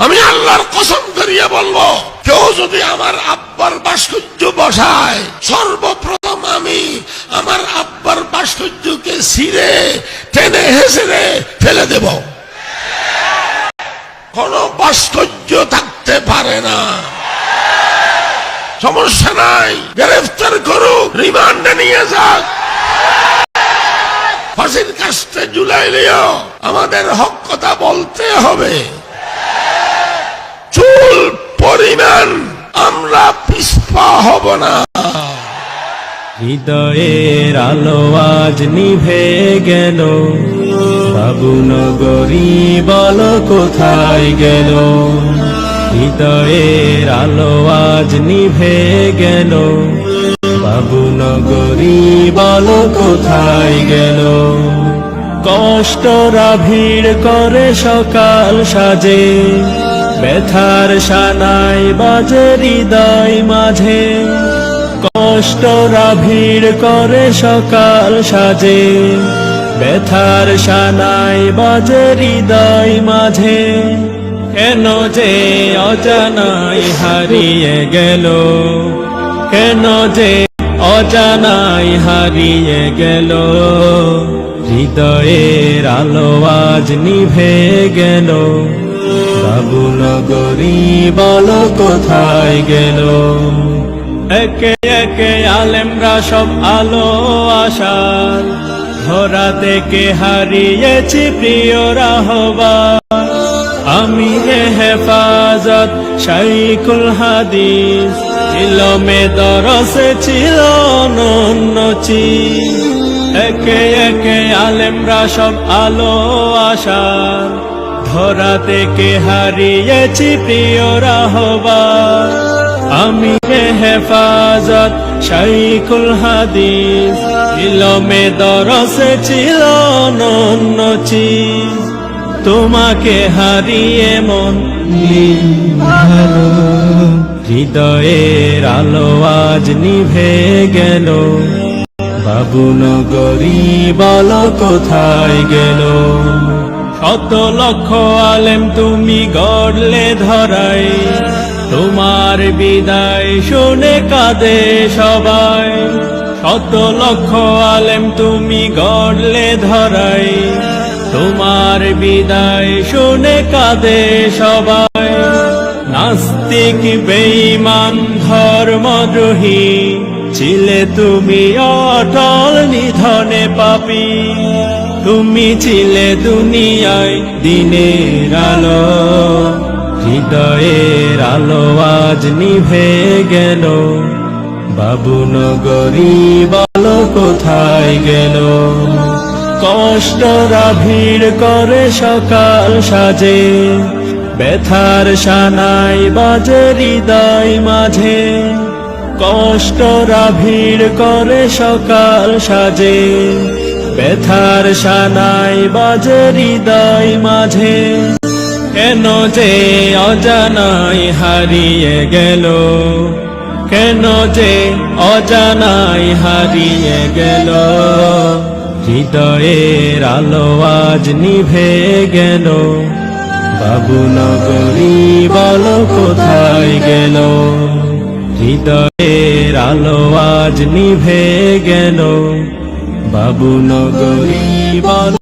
আমি আল্লাহর কসম করিয়া বলবো, কেউ যদি আমার আব্বার ভাস্কর্য বসায়, সর্বপ্রথম আমি আমার আব্বার ভাস্কর্যকে ছিঁড়ে টেনে হেসড়ে ফেলে দেব। কোন ভাস্কর্য থাকতে পারে না। সমস্যা নাই, গ্রেফতার করুক, রিমান্ডে নিয়ে যাক, ফাঁসির কাস্টে ঝুলাইলেও আমাদের হক কথা বলতে হবে। চুল পরিমাণ আমরা পিছপা হব না। হৃদয়ের আলো আজ নিভে গেল, বাবুনগরী বলো কোথায় গেল। হৃদয়ের আলো আজ নিভে গেল, বাবুনগরী বলো কোথায় গেল। কষ্টরা ভিড় করে সকাল সাজে, ব্যথার সানাই বাজে হৃদয় মাঝে। কষ্টরা ভিড় করে সকাল সাজে, ব্যথার সানাই বাজে হৃদয় মাঝে। কেন যে অজানাই হারিয়ে গেল, কেন যে অজানাই হারিয়ে গেল। হৃদয়ের আলো আজ নিভে গেল, বাবুনগরী বলো কোথায় গেল। একে একে আলেমরা সব আলো আশার, ধরা থেকে হারিয়েছি প্রিয় রাহবার। আমিরে হেফাজত শাইখুল হাদিস, ইলমে দরসে ছিল অনন্য চিজ। একে একে আলেমরা সব আলো আশার, ধরা থেকে হারিয়েছি প্রিয় রাহবার। আমিরে হেফাজত শাইখুল হাদিস, ইলমে দরসে ছিল অনন্য চিজ। তোমাকে হারিয়ে মন ভালো, হৃদয়ের আলো আজ নিভে গেল, বাবুনগরী বলো কোথায় গেল। শত লক্ষ আলেম তুমি গড়লে ধরাই, তোমার বিদায় শুনে কাঁদে সবাই। শত লক্ষ আলেম তুমি গড়লে ধরাই, তোমার বিদায় শুনে কাঁদে সবাই। নাস্তিক বেঈমান ধর্মদ্রোহী ছিলে তুমি অটল নিধনে পাপী। তুমি ছিলে দুনিয়ায় দিনের আলো, হৃদয়ের আলো আজ নিভে গেল, বাবুনগরী বলো কোথায় গেল। কষ্টরা ভিড় করে সকাল সাজে, ব্যথার সানাই বাজে হৃদয় মাঝে। কষ্টরা ভিড় করে সকাল সাজে, ব্যথার সানাই বাজে হৃদয় মাঝে। কেন যে অজানাই হারিয়ে গেল, কেন যে অজানাই হারিয়ে গেল। হৃদয়ের আলো আজ নিভে গেল, বাবুনগরী বলো কোথায় গেল। হৃদয়ের আলো আজ নিভে গেল, বাবুনগরী বলো